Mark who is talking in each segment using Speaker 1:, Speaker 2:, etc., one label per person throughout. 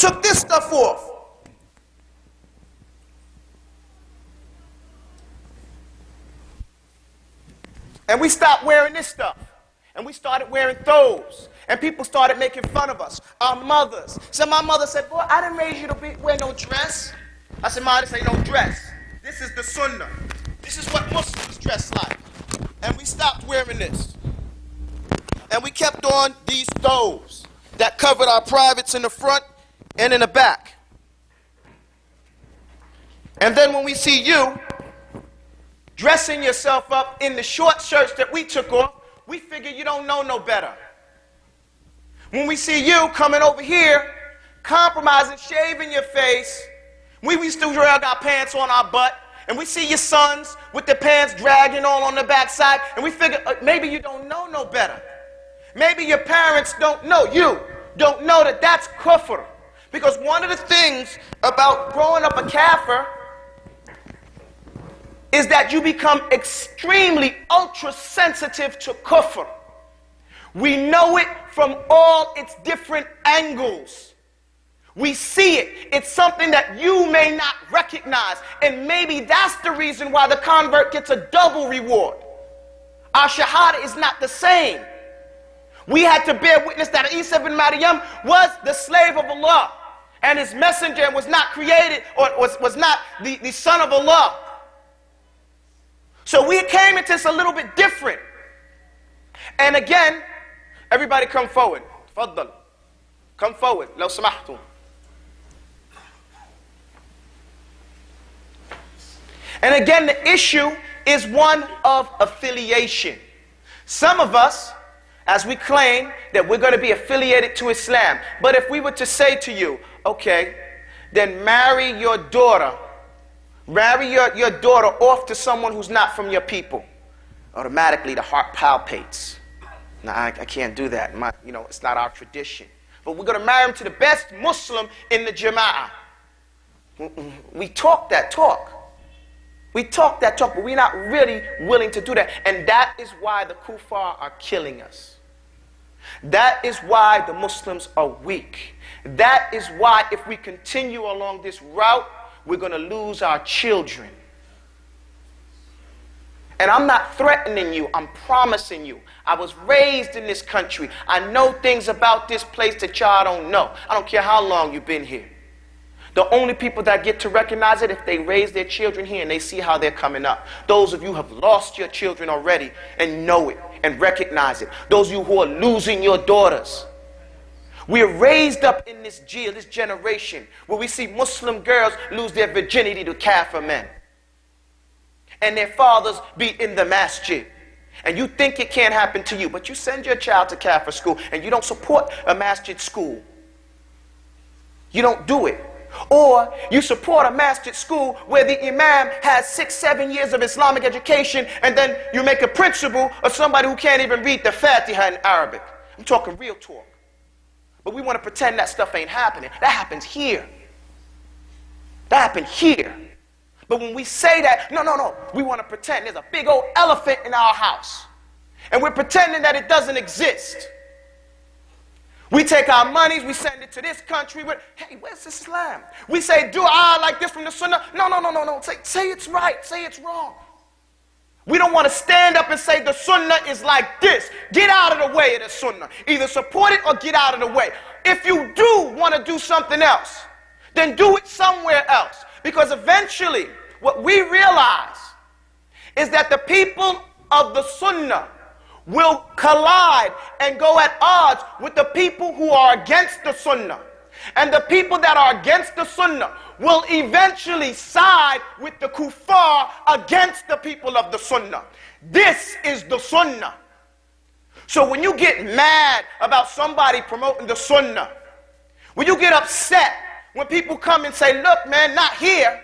Speaker 1: took this stuff off. And we stopped wearing this stuff. And we started wearing those. And people started making fun of us. Our mothers. So my mother said, boy, I didn't raise you to wear no dress. I said, Ma, this ain't no dress. This is the sunnah. This is what Muslims dress like. And we stopped wearing this. And we kept on these thobes that covered our privates in the front and in the back. And then when we see you dressing yourself up in the short shirts that we took off, we figure you don't know no better. When we see you coming over here, compromising, shaving your face, we still drag our pants on our butt, and we see your sons with their pants dragging on the backside, and we figure maybe you don't know no better. Maybe your parents don't know, you don't know that that's kufr. Because one of the things about growing up a kafir is that you become extremely ultra-sensitive to kufr. We know it from all its different angles. We see it. It's something that you may not recognize. And maybe that's the reason why the convert gets a double reward. Our shahada is not the same. We had to bear witness that Isa ibn Maryam was the slave of Allah. And his messenger was not created, or was not the son of Allah. So we came into this a little bit different. And again, everybody come forward. Faddal. Come forward. Law samahtum. And again, the issue is one of affiliation. Some of us, as we claim that we're going to be affiliated to Islam, but if we were to say to you, okay, then marry your daughter off to someone who's not from your people, automatically the heart palpates. No, I can't do that. It's not our tradition. But we're going to marry him to the best Muslim in the Jama'ah. We talk that talk. We talk that talk, but we're not really willing to do that. And that is why the kuffar are killing us. That is why the Muslims are weak. That is why if we continue along this route, we're going to lose our children. And I'm not threatening you, I'm promising you. I was raised in this country. I know things about this place that y'all don't know. I don't care how long you've been here. The only people that get to recognize it if they raise their children here and they see how they're coming up. Those of you who have lost your children already and know it and recognize it. Those of you who are losing your daughters. We are raised up in this generation where we see Muslim girls lose their virginity to kafir men. And their fathers be in the masjid. And you think it can't happen to you, but you send your child to kafir school and you don't support a masjid school. You don't do it. Or you support a masjid school where the imam has 6-7 years of Islamic education, and then you make a principal of somebody who can't even read the Fatiha in Arabic. I'm talking real talk. But we want to pretend that stuff ain't happening. That happens here. That happened here. But when we say that, no, we want to pretend there's a big old elephant in our house. And we're pretending that it doesn't exist. We take our monies, we send it to this country. Hey, where's Islam? We say dua like this from the sunnah. No. Say it's right, say it's wrong. We don't want to stand up and say the sunnah is like this. Get out of the way of the sunnah. Either support it or get out of the way. If you do want to do something else, then do it somewhere else. Because eventually, what we realize is that the people of the sunnah will collide and go at odds with the people who are against the sunnah. And the people that are against the sunnah will eventually side with the kuffar against the people of the sunnah. This is the sunnah. So when you get mad about somebody promoting the sunnah, when you get upset when people come and say, look man, not here,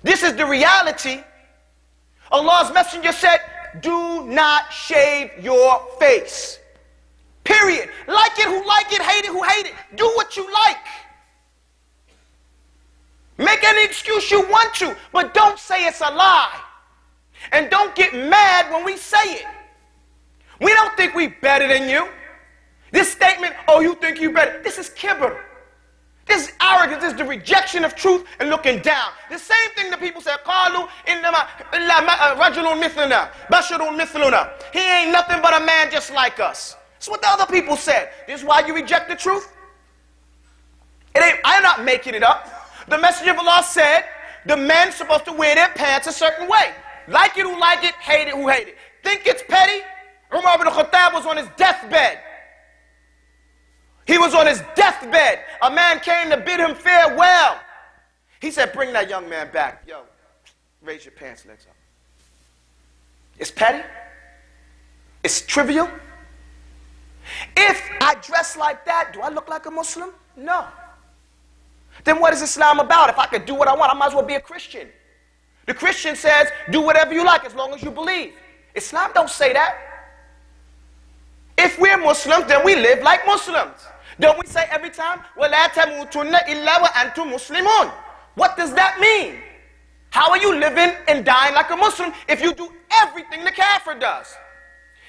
Speaker 1: this is the reality. Allah's messenger said, do not shave your face. Period. Like it who like it, hate it who hate it. Do what you like. Make any excuse you want to, but don't say it's a lie. And don't get mad when we say it. We don't think we better than you. This statement, oh, you think you better. This is kibr. This arrogance is the rejection of truth and looking down. The same thing that people say, قَالُوا إِنَّمَا رَجُلٌ مِثْلُنَا بَشَرٌ مِثْلُنَا. He ain't nothing but a man just like us. That's what the other people said. This is why you reject the truth. I'm not making it up. The Messenger of Allah said the men's supposed to wear their pants a certain way. Like it who like it, hate it who hate it. Think it's petty? Umar ibn Khattab was on his deathbed. He was on his deathbed. A man came to bid him farewell. He said, bring that young man back. Yo, raise your pants legs up. It's petty. It's trivial. If I dress like that, do I look like a Muslim? No. Then what is Islam about? If I could do what I want, I might as well be a Christian. The Christian says, do whatever you like as long as you believe. Islam don't say that. If we're Muslims, then we live like Muslims. Don't we say every time, وَلَا تَمُوتُنَّ إِلَّا وَأَنْتُمْ مُسْلِمُونَ? What does that mean? How are you living and dying like a Muslim if you do everything the kafir does?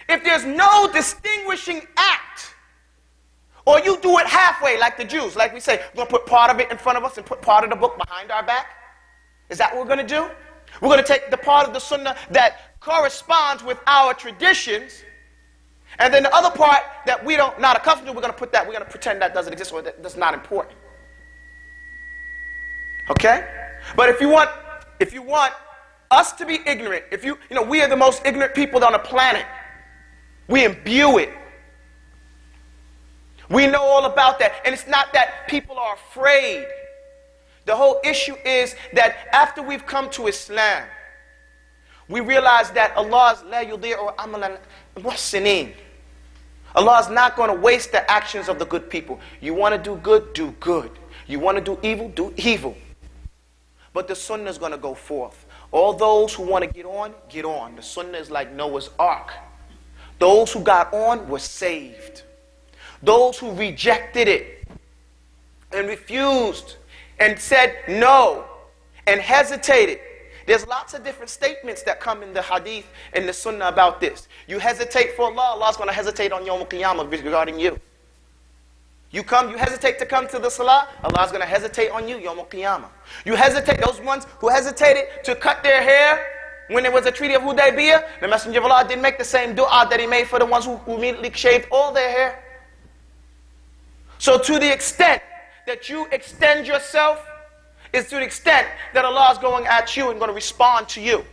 Speaker 1: If there's no distinguishing act, or you do it halfway like the Jews, like we say, we're going to put part of it in front of us and put part of the book behind our back? Is that what we're going to do? We're going to take the part of the sunnah that corresponds with our traditions, and then the other part that we don't not accustomed to, we're going to put that, we're going to pretend that doesn't exist or that's not important. Okay? But if you want us to be ignorant, we are the most ignorant people on the planet. We imbue it. We know all about that. And it's not that people are afraid. The whole issue is that after we've come to Islam, we realize that Allah's la yudi'u amalan muhsinin. Allah is not going to waste the actions of the good people. You want to do good, do good. You want to do evil, do evil. But the sunnah is going to go forth. All those who want to get on, get on. The sunnah is like Noah's ark. Those who got on were saved. Those who rejected it and refused and said no and hesitated. There's lots of different statements that come in the hadith and the sunnah about this. You hesitate for Allah, Allah's going to hesitate on Yawm al-Qiyamah regarding you. You hesitate to come to the salah, Allah's going to hesitate on you Yawm al-Qiyamah. You hesitate, those ones who hesitated to cut their hair when there was a treaty of Hudaybiyah, the Messenger of Allah didn't make the same dua that he made for the ones who immediately shaved all their hair. So to the extent that you extend yourself, is to the extent that Allah is going at you and going to respond to you.